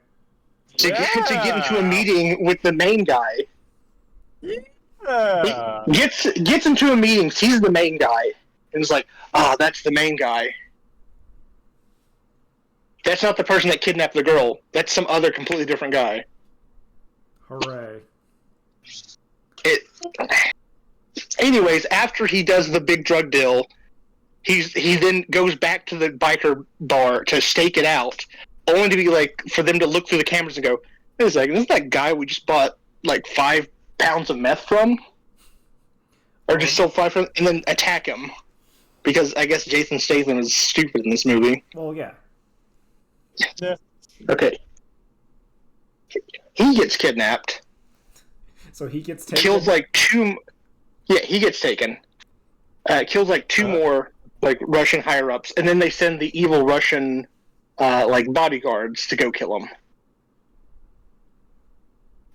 to get into a meeting with the main guy. Yeah. He gets into a meeting, sees the main guy, and is like, that's the main guy. That's not the person that kidnapped the girl. That's some other completely different guy. Hooray. Anyways, after he does the big drug deal, he then goes back to the biker bar to stake it out, only to be like for them to look through the cameras and go, "Wait a second, isn't that guy we just bought like 5 pounds of meth from, or just sold 5 from?" And then attack him because I guess Jason Statham is stupid in this movie. Well, yeah. Yeah. Okay, he gets kidnapped. So he gets taken. Kills like 2. Yeah, he gets taken. Kills like 2 more like Russian higher ups, and then they send the evil Russian like bodyguards to go kill him.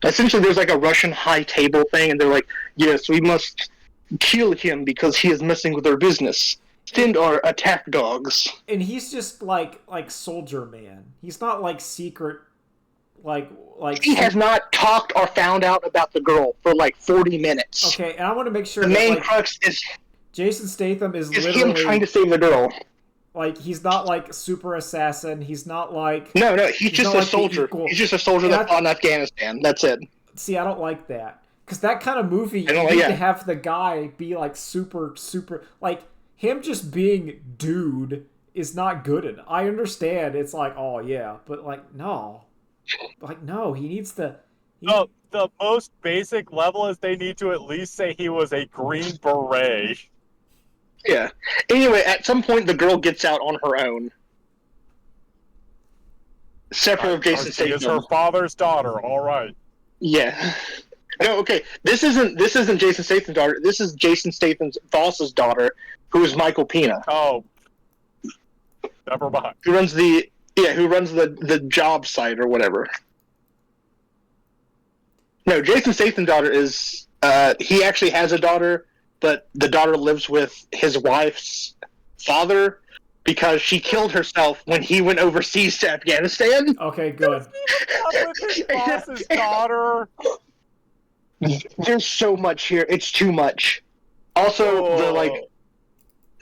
Essentially, there's like a Russian high table thing, and they're like, "Yes, we must kill him because he is messing with our business. Send our attack dogs." And he's just like soldier man. He's not like secret like He has not talked or found out about the girl for like 40 minutes. Okay, and I want to make sure The that main like, crux is Jason Statham is him literally trying to save the girl. like he's not like super assassin. He's not like No, he's just not a like the soldier. equal- He's just a soldier And that fought in Afghanistan. That's it. See, I don't like that because that kind of movie you I don't like- need yeah. to have the guy be like super like him just being dude is not good enough. I understand it's like oh yeah, but like no, he needs to. No, the most basic level is they need to at least say he was a Green Beret. Yeah. Anyway, at some point, the girl gets out on her own. Separate of Jason She is her Statham. father's daughter. All right. Yeah. No, okay. This isn't Jason Statham's daughter. This is Jason Statham's boss's daughter, who is Michael Pena. Oh, never mind. Who runs the job site or whatever. No, Jason Statham's daughter is he actually has a daughter, but the daughter lives with his wife's father because she killed herself when he went overseas to Afghanistan. Okay, good. With his boss's daughter. There's so much here. It's too much. Also, the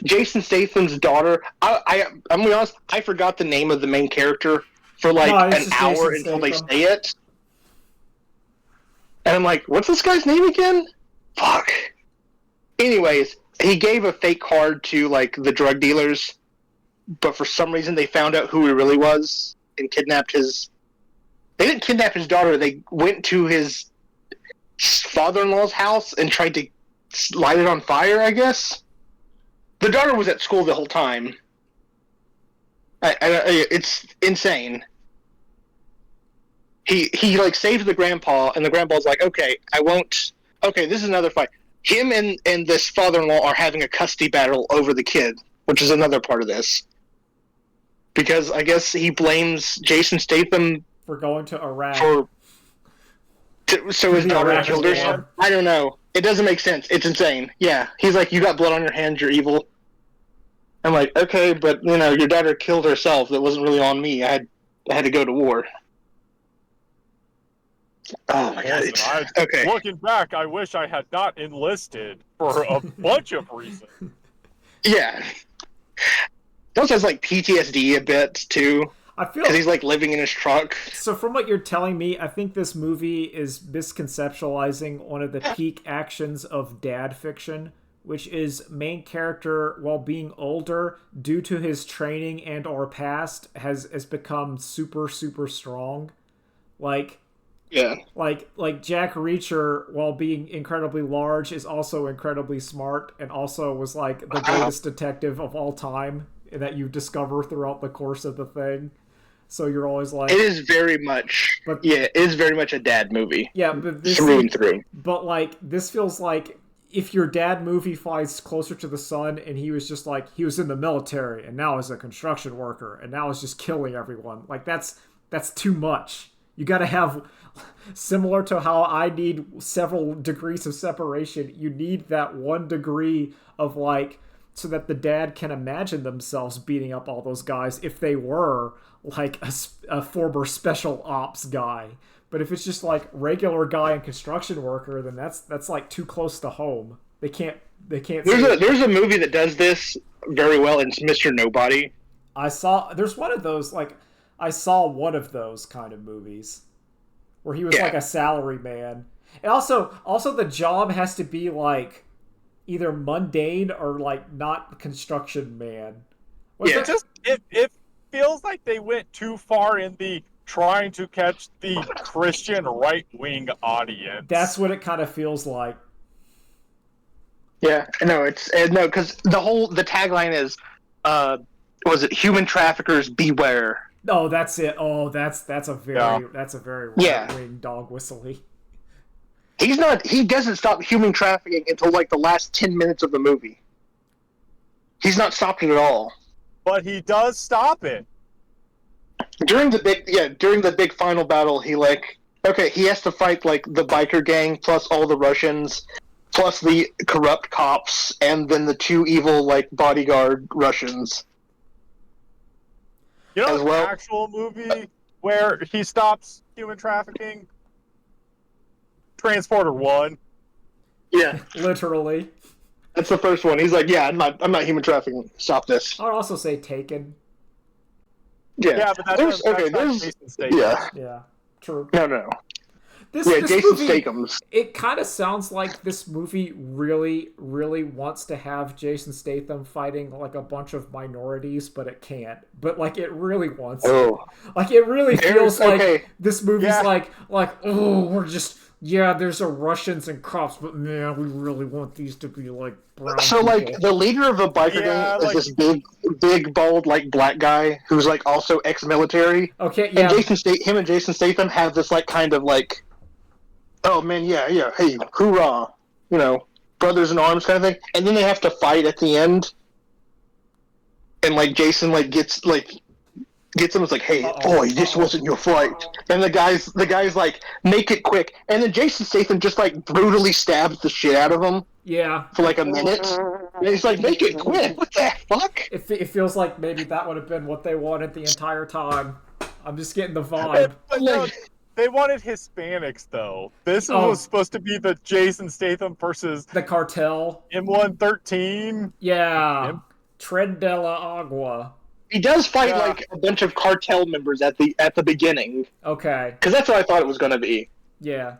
Jason Statham's daughter. I'm gonna be honest. I forgot the name of the main character for like No, it's an just hour Jason until they Statham. say it, and I'm like, "What's this guy's name again?" Fuck. Anyways, he gave a fake card to like the drug dealers, but for some reason they found out who he really was and kidnapped his. They didn't kidnap his daughter. They went to his father-in-law's house and tried to light it on fire, I guess. The daughter was at school the whole time. It's insane. He like saves the grandpa, and the grandpa's like, okay, I won't. Okay, this is another fight. him and this father-in-law are having a custody battle over the kid, which is another part of this. Because I guess he blames Jason Statham For going to Iraq. So his daughter Iraq killed war. herself. I don't know. It doesn't make sense. It's insane. Yeah, he's like, you got blood on your hands. You're evil. I'm like, okay, but your daughter killed herself. That wasn't really on me. I had to go to war. Oh my god! Okay. Looking back, I wish I had not enlisted for a bunch of reasons. Yeah. He also has like PTSD a bit too. I feel because he's like living in his truck. So from what you're telling me, I think this movie is misconceptualizing one of the peak actions of dad fiction, which is main character, while being older, due to his training and or past, has become super, super strong. Like Jack Reacher, while being incredibly large, is also incredibly smart and also was like the greatest detective of all time that you discover throughout the course of the thing. So you're always like, it is very much, it is very much a dad movie. Yeah, but this through and through. But like, this feels like if your dad movie flies closer to the sun, and he was just like, he was in the military and now is a construction worker and now is just killing everyone. Like that's too much. You got to have, similar to how I need several degrees of separation, you need that 1 degree of like, so that the dad can imagine themselves beating up all those guys if they were like a former special ops guy. But if it's just like regular guy and construction worker, then that's like too close to home. They can't. There's a movie that does this very well, and it's Mr. Nobody. There's one of those, like, I saw one of those kind of movies where he was like a salary man. And also the job has to be like either mundane or like not construction man. It feels like they went too far in the trying to catch the Christian right-wing audience. That's what it kind of feels like. Yeah, no, because the tagline is, was it human traffickers beware? Oh, that's it. Oh, that's a very right-wing dog whistly. He doesn't stop human trafficking until like the last 10 minutes of the movie. He's not stopped it at all. But he does stop it. During the big final battle, he has to fight like the biker gang plus all the Russians, plus the corrupt cops, and then the 2 evil like bodyguard Russians. You know the actual movie where he stops human trafficking? Transporter 1. Yeah. Literally. That's the first one. He's like, yeah, I'm not human trafficking. Stop this. I would also say Taken. Yeah, but that's Jason Statham. Yeah, true. No. This Jason movie, Statham's. It kind of sounds like this movie really, really wants to have Jason Statham fighting like a bunch of minorities, but it can't. But like it really wants it. Like it really feels like this movie's like oh, we're just there's a Russians and cops, but man, we really want these to be like brown. So people. like the leader of the biker gang is this big bald like black guy who's like also ex-military. Okay, yeah. And him and Jason Statham have this like kind of like, oh man, yeah, hey, hoorah, brothers in arms kind of thing. And then they have to fight at the end, and like Jason like gets him, was like, hey, boy, this wasn't your fight. And the guy's like, make it quick. And then Jason Statham just like brutally stabs the shit out of him. Yeah. For like a minute. And he's like, make it quick. What the fuck? It feels like maybe that would have been what they wanted the entire time. I'm just getting the vibe. But no, they wanted Hispanics, though. This was supposed to be the Jason Statham versus the cartel. M113. Yeah. Tren de la Agua. He does fight like a bunch of cartel members at the beginning. Okay. Because that's what I thought it was going to be. Yeah.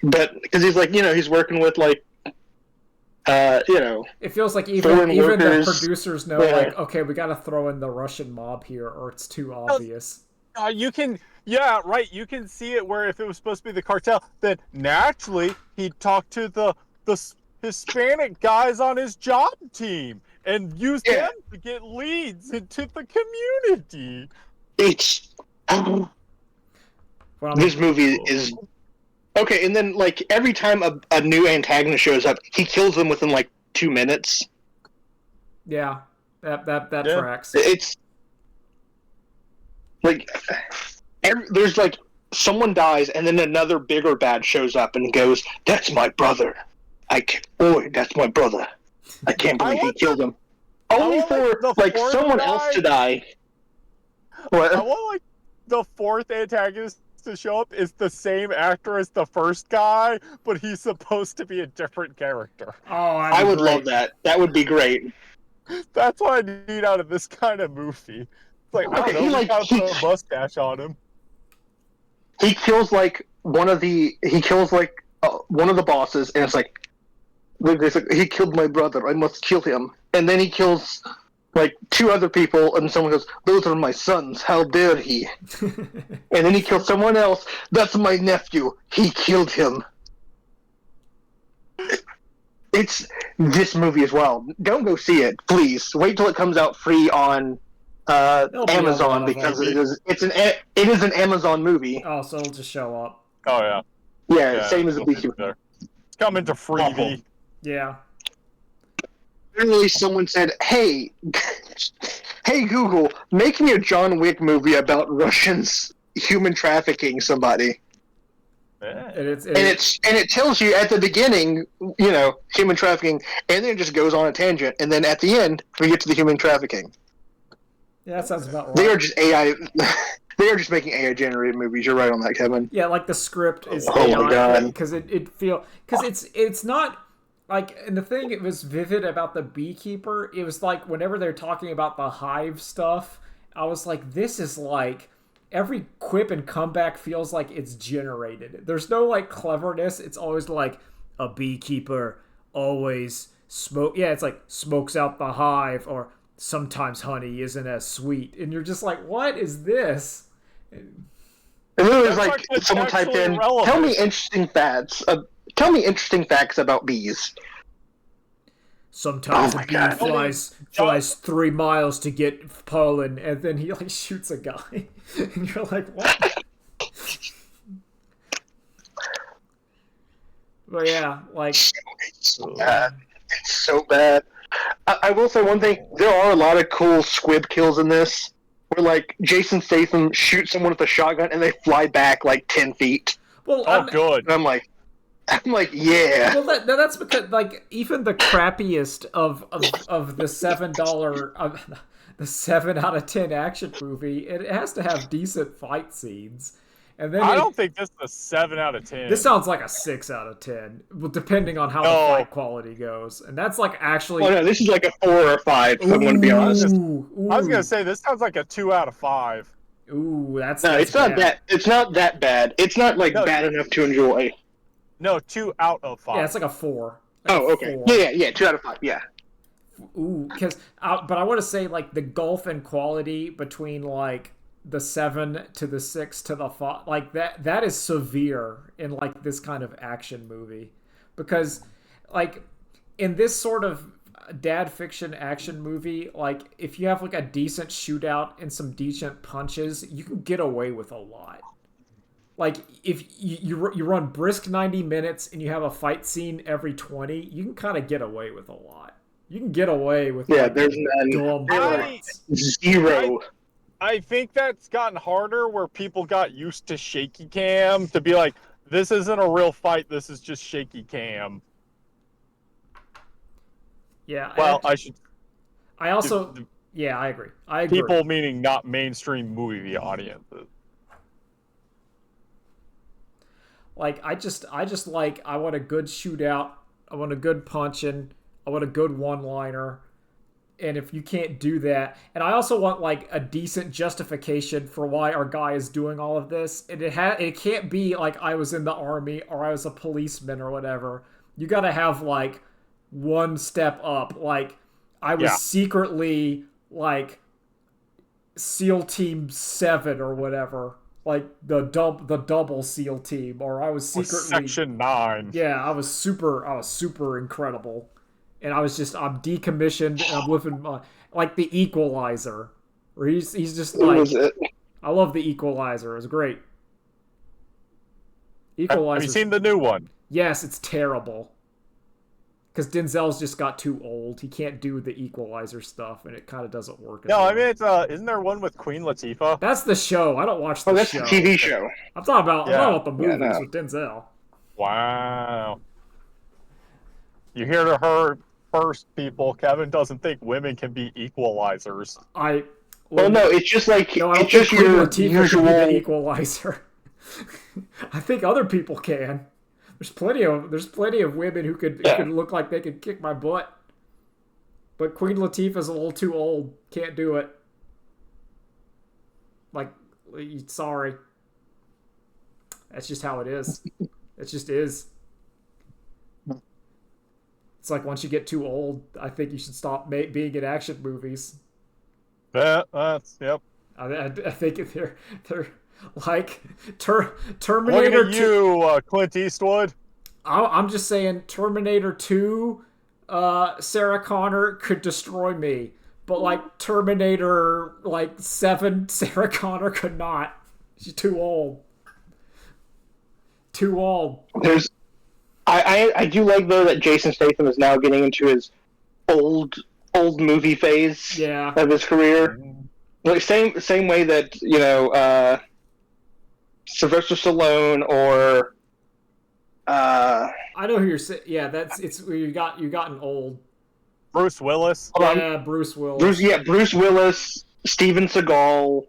But because he's like, he's working with like, It feels like even the producers know, like, okay, we got to throw in the Russian mob here, or it's too obvious. You can see it where if it was supposed to be the cartel, then naturally he'd talk to the Hispanic guys on his job team and use them to get leads into the community. This movie is Okay, and then like every time a new antagonist shows up, he kills them within like 2 minutes. Yeah, that Yeah. tracks. It's like there's like someone dies, and then another bigger bad shows up and goes, "That's my brother. That's my brother. I can't believe he killed him." Only want, for the like fourth someone guy- else to die. I What? want like the fourth antagonist to show up is the same actor as the first guy, but he's supposed to be a different character. Oh, I would love that. That would be great. That's what I need out of this kind of movie. It's like, I Okay, don't know, he, we gotta throw a mustache on him. He kills like one of the bosses, and it's like he killed my brother. I must kill him. And then he kills like two other people, and someone goes, "Those are my sons. How dare he?" And then he kills someone else. "That's my nephew. He killed him." It's this movie as well. Don't go see it, please. Wait till it comes out free on There'll be a lot Amazon of because them. it is an Amazon movie. Oh, so it'll just show up. Oh, yeah. Yeah, same as a it'll be Beekeeper. there. It's coming to freebie. Yeah. Literally, someone said, "Hey, hey Google, make me a John Wick movie about Russians human trafficking somebody." Yeah. And And it tells you at the beginning, human trafficking, and then it just goes on a tangent, and then at the end we get to the human trafficking. yeah, that sounds about right. They are just AI. They are just making AI generated movies. You're right on that, Kevin. Yeah, like the script is Oh my God. because it's not like, and the thing it was vivid about the Beekeeper, it was like whenever they're talking about the hive stuff, I was like, this is like every quip and comeback feels like it's generated. There's no like cleverness. It's always like a beekeeper always it's like smokes out the hive, or sometimes honey isn't as sweet, and you're just like, what is this? And then it was That's like like someone typed in, irrelevant. "Tell me interesting facts. Tell me interesting facts about bees." Sometimes Oh my a bee God. flies 3 miles to get pollen, and then he like shoots a guy, and you're like, what? But yeah, like, So bad. It's so bad. I will say one thing. There are a lot of cool squib kills in this, where like Jason Statham shoots someone with a shotgun and they fly back like 10 feet. well, Oh, good. And I'm like, yeah. well, that's because like even the crappiest of the $7 the 7 out of 10 action movie, it has to have decent fight scenes. And then I don't think this is a 7 out of 10. This sounds like a 6 out of 10, well, depending on how the fight quality goes. And that's like actually. Oh no, this is like a 4 or 5. If I'm going to be honest. I was gonna say this sounds like a 2 out of 5. Ooh, No, that's it's not bad. that. It's not that bad. It's not like No. bad enough to enjoy. No, 2 out of 5. Yeah, it's like a 4. Like Oh, a okay. 4. Yeah. 2 out of 5. Yeah. Ooh, because but I want to say like the gulf in quality between like the 7 to the 6 to the 5, like that is severe in like this kind of action movie, because like in this sort of dad fiction action movie, like if you have like a decent shootout and some decent punches, you can get away with a lot. Like if you run brisk 90 minutes and you have a fight scene every 20, you can kind of get away with a lot. You can get away with There's none. dumb I- fights. Zero. I think that's gotten harder where people got used to shaky cam to be like, this isn't a real fight, this is just shaky cam. Yeah. Well, I should. I also yeah, I agree. I agree. People meaning not mainstream movie audiences. Like I just like, I want a good shootout, I want a good punching, I want a good one-liner. And if you can't do that, and I also want like a decent justification for why our guy is doing all of this. And it can't be like I was in the army or I was a policeman or whatever. You got to have like one step up. Like I was secretly like SEAL Team 7 or whatever, like the double SEAL team, or I was Or secretly Section 9. yeah, I was super incredible. And I'm decommissioned, and I'm living like the Equalizer, where he's just What like, was it? I love the Equalizer. It was great. Equalizer. Have you seen the new one? Yes, it's terrible. Because Denzel's just got too old. He can't do the Equalizer stuff, and it kind of doesn't work. No, I mean it's isn't there one with Queen Latifah? That's the show. I don't watch the Oh, that's show. the TV show. I'm talking about the Yeah, movies no. with Denzel. Wow. You hear to her first, people. Kevin doesn't think women can be equalizers. Well, no, it's just like no, I don't it's just think Queen your Latifah can usual. be the Equalizer. I think other people can. There's plenty of women who could look like they could kick my butt. But Queen Latifah's a little too old. Can't do it. Like, sorry. That's just how it is. It just is. It's like once you get too old, I think you should stop being in action movies. That's yep. I think they're like Terminator. Look at you, Clint Eastwood. I'm just saying, Terminator 2, Sarah Connor could destroy me, but like Terminator 7, Sarah Connor could not. She's too old. Too old. I do like though that Jason Statham is now getting into his old movie phase of his career. Like same way that Sylvester Stallone or I know who you're saying. Yeah, it's you gotten old. Bruce Willis. Yeah, Bruce Willis. Bruce Willis, Steven Seagal.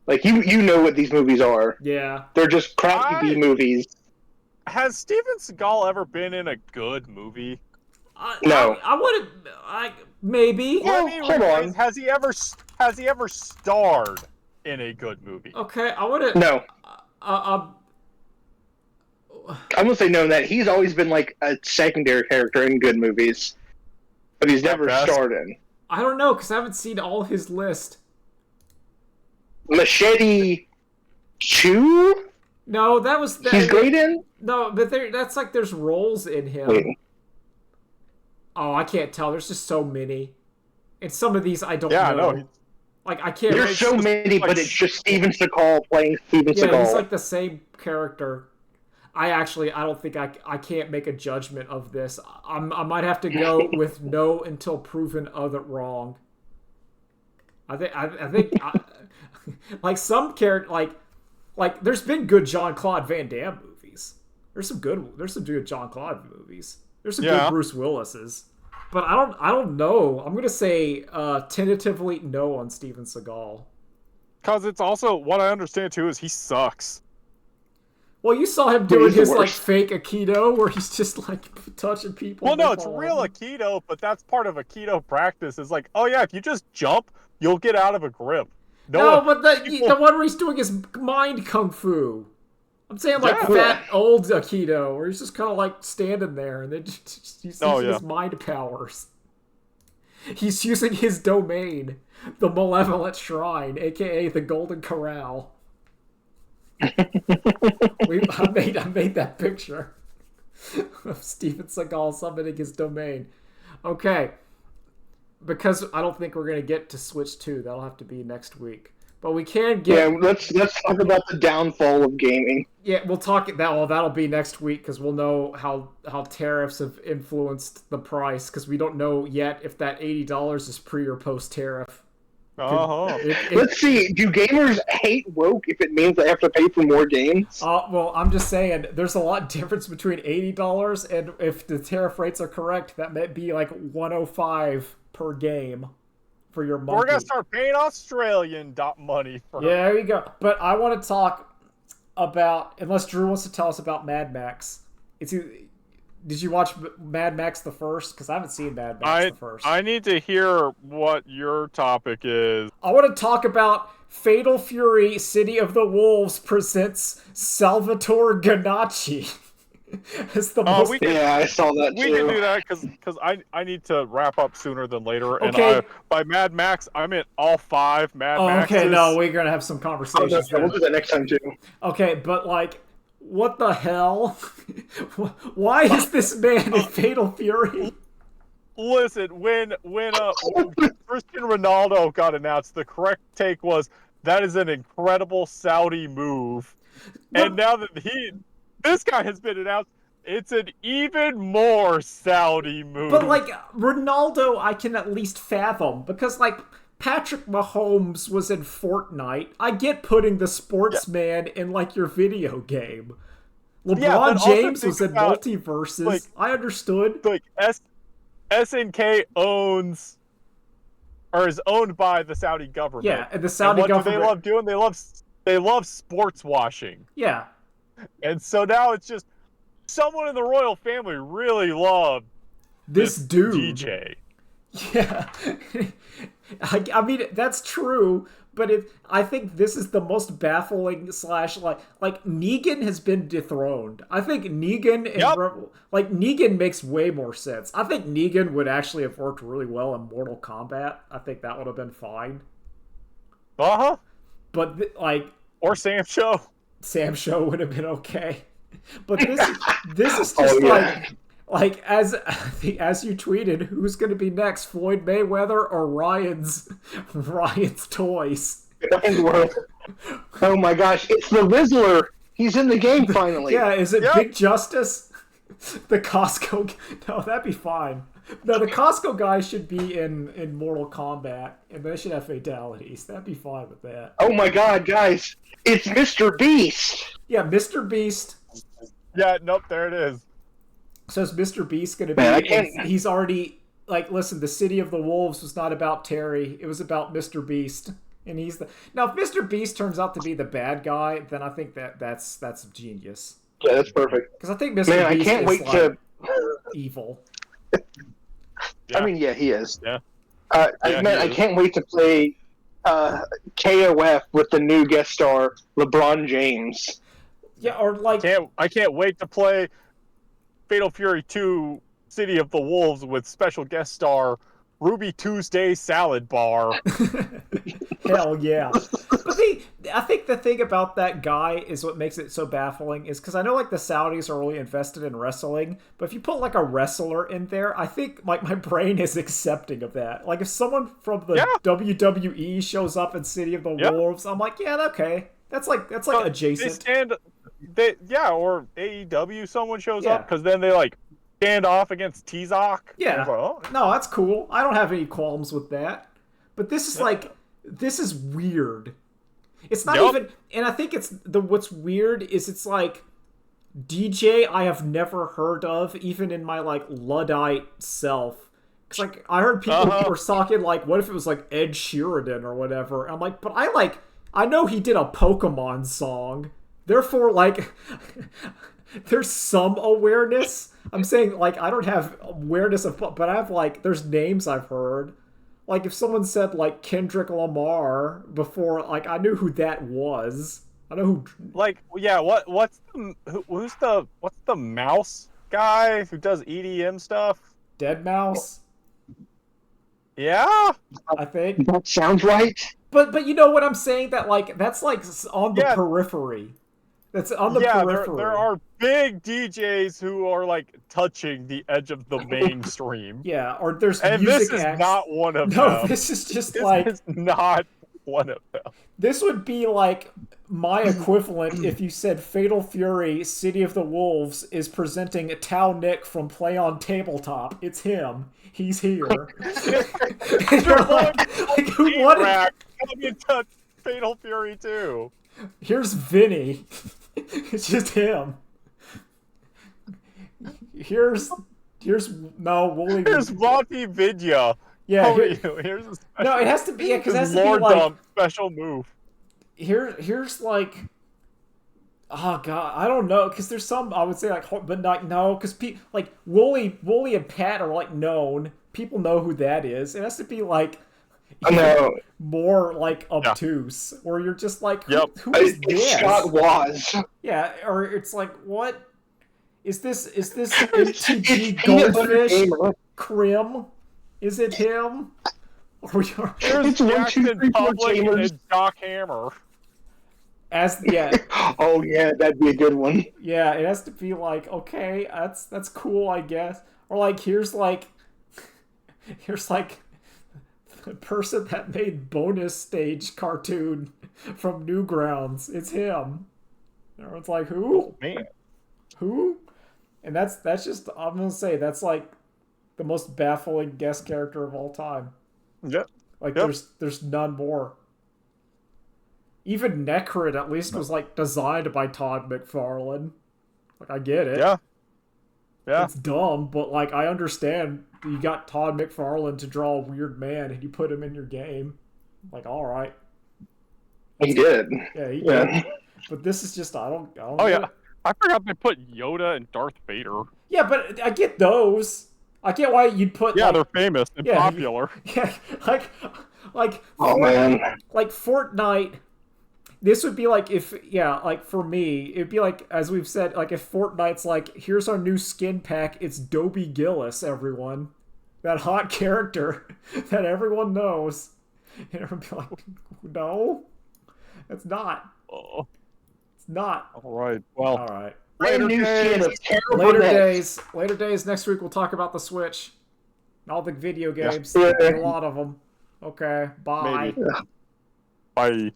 Like you know what these movies are. Yeah, they're just crappy B movies. Has Steven Seagal ever been in a good movie? No. I would. Maybe. Well, hold on. Has he ever starred in a good movie? Okay, I would have. No. I'm gonna say no. That he's always been like a secondary character in good movies, but he's never starred in. I don't know because I haven't seen all his list. Machete 2? No, that was. He's great in. No, but that's like there's roles in him. Wait. Oh, I can't tell. There's just so many, and some of these I don't know. Yeah, no. Like I can't. There's so many, but it's just Steven Seagal playing Steven Seagal. Yeah, he's like the same character. I don't think I can't make a judgment of this. I might have to go with no until proven wrong. I think like some character like there's been good Jean-Claude Van Damme movies. There's some good Jean-Claude movies. There's some good Bruce Willis's. But I don't know. I'm gonna say tentatively no on Steven Seagal. Because it's also what I understand too is he sucks. Well, you saw him doing his fake Aikido where he's just like touching people. Well, no, it's real Aikido, but that's part of Aikido practice. Is like, oh yeah, if you just jump, you'll get out of a grip. No, but the one where he's doing his mind kung fu. I'm saying fat old Aikido, where he's just kind of like standing there and then he's using his mind powers. He's using his domain, the Malevolent Shrine, aka the Golden Corral. I made that picture of Steven Seagal summoning his domain. Okay, because I don't think we're gonna get to Switch 2. That'll have to be next week. But we can get. Yeah, let's talk about the downfall of gaming. Yeah, we'll talk that. Well, that'll be next week because we'll know how tariffs have influenced the price because we don't know yet if that $80 is pre or post tariff. Let's see. Do gamers hate woke if it means they have to pay for more games? Well, I'm just saying there's a lot of difference between $80 and if the tariff rates are correct, that might be like $105 per game for your monkey. We're gonna start paying Australian money for. Yeah, there you go. But I want to talk about, unless Drew wants to tell us about Mad Max. Did you watch Mad Max the first? Because I haven't seen Mad Max the first. I need to hear what your topic is. I want to talk about Fatal Fury City of the Wolves presents Salvatore Ganacci. It's the most... Yeah, I saw that too. We can do that because I need to wrap up sooner than later. Okay. And by Mad Max, I meant all 5 Mad Maxes. Okay, no, we're going to have some conversations. We'll do that next time too. Okay, but what the hell? Why is this man in Fatal Fury? Listen, when Cristiano Ronaldo got announced, the correct take was that is an incredible Saudi move. And now that this guy has been announced. It's an even more Saudi move. But like Ronaldo, I can at least fathom because like Patrick Mahomes was in Fortnite. I get putting the sportsman in like your video game. LeBron James was in Multiverses. Like, I understood. Like SNK owns or is owned by the Saudi government. Yeah, and the Saudi government. What do they love doing? They love sports washing. Yeah. And so now it's just someone in the royal family really loved this dude. DJ. Yeah. I mean, that's true, but I think this is the most baffling / like Negan has been dethroned. I think Negan Negan makes way more sense. I think Negan would actually have worked really well in Mortal Kombat. I think that would have been fine. Uh-huh. But or Sam Show. Sam Show would have been okay. But this is just like as you tweeted, who's going to be next, Floyd Mayweather or Ryan's toys? Oh my gosh, it's the Rizzler. He's in the game finally. Yeah, is it Big Justice? The Costco? No, that'd be fine. No, the Costco guy should be in Mortal Kombat, and they should have fatalities. That'd be fine with that. Oh my god, guys, it's Mr. Beast. Yeah, Mr. Beast. Yeah, nope, there it is. So is Mr. Beast going to be... He's already... Like, listen, the City of the Wolves was not about Terry. It was about Mr. Beast. And he's the... Now, if Mr. Beast turns out to be the bad guy, then I think that's genius. Yeah, that's perfect. Because I think Mr. Beast I can't wait to... evil. Yeah. I mean, yeah, he is. Yeah. I can't wait to play KOF with the new guest star, LeBron James. Yeah, or like... I can't wait to play Fatal Fury 2 City of the Wolves with special guest star Ruby Tuesday Salad Bar. Hell yeah. But I think the thing about that guy is what makes it so baffling is because I know like the Saudis are really invested in wrestling, but if you put like a wrestler in there, I think like my brain is accepting of that. Like if someone from the WWE shows up in City of the Wolves, I'm like, yeah, okay. That's like adjacent. Or AEW someone shows up because then they like stand off against T-Zoc. Yeah. Like, oh. No, that's cool. I don't have any qualms with that. But this is this is weird. It's not even, and I think what's weird is it's like DJ I have never heard of, even in my like Luddite self. Cause like I heard people who were talking like, what if it was like Ed Sheeran or whatever? I'm like, but I know he did a Pokemon song. Therefore, like, there's some awareness. I'm saying, like, I don't have awareness of, but I have, like, there's names I've heard. Like, if someone said, like, Kendrick Lamar before, like, I knew who that was. I know who... Like, yeah, what's the mouse guy who does EDM stuff? Dead Mouse? Yeah? I think. That sounds right. But you know what I'm saying? That, like, that's, like, on the periphery. That's on the periphery. There are big DJs who are like touching the edge of the mainstream. Yeah, or there's and music this is acts. not one of them. No, this is just this is not one of them. This would be like my equivalent if you said Fatal Fury City of the Wolves is presenting Tao Nick from Play on Tabletop. It's him. He's here. Who wanted coming into Fatal Fury 2? Here's Vinny. It's just him. Here's Wooly. Here's Monty Vidya. Yeah. Here's a special, no, it has to be because it has to be like special move. Here's like, oh god, I don't know because there's some I would say like, but not no because like Wooly and Pat are like known. People know who that is. It has to be like. More like obtuse, or you're just like, who is this? Scott was. Yeah, or it's like, what is this? Is this MTG Goldfish Krim? Is it him? Or Here's Jackson Public and Doc Hammer. Oh yeah, that'd be a good one. Yeah, it has to be like, okay, that's cool, I guess. Or like, here's like the person that made bonus stage cartoon from Newgrounds. It's him. Everyone's like, who? Oh, man. Who? And that's just, I'm gonna say that's like the most baffling guest character of all time. Yep. Like Yep. there's none more. Even Necrid at least was like designed by Todd McFarlane. Like I get it. Yeah. Yeah. It's dumb, but like I understand you got Todd McFarlane to draw a weird man and you put him in your game. Like, all right. He did. Yeah, he Yeah. did. But this is just I don't Oh get yeah. it. I forgot they put Yoda and Darth Vader. Yeah, but I get those. I get why you'd put Yeah, like, they're famous and yeah, popular. yeah, like Oh man. like Fortnite. This would be like if, yeah, like for me, it'd be like, as we've said, like if Fortnite's like, here's our new skin pack, it's Dobie Gillis, everyone. That hot character that everyone knows. And everyone be like, no, it's not. Oh, It's not. all right. Well, All right. Brand new skin days. of terrible Later days, next week we'll talk about the Switch. All the video games. Yeah. A lot of them. Okay, bye. Maybe. Bye.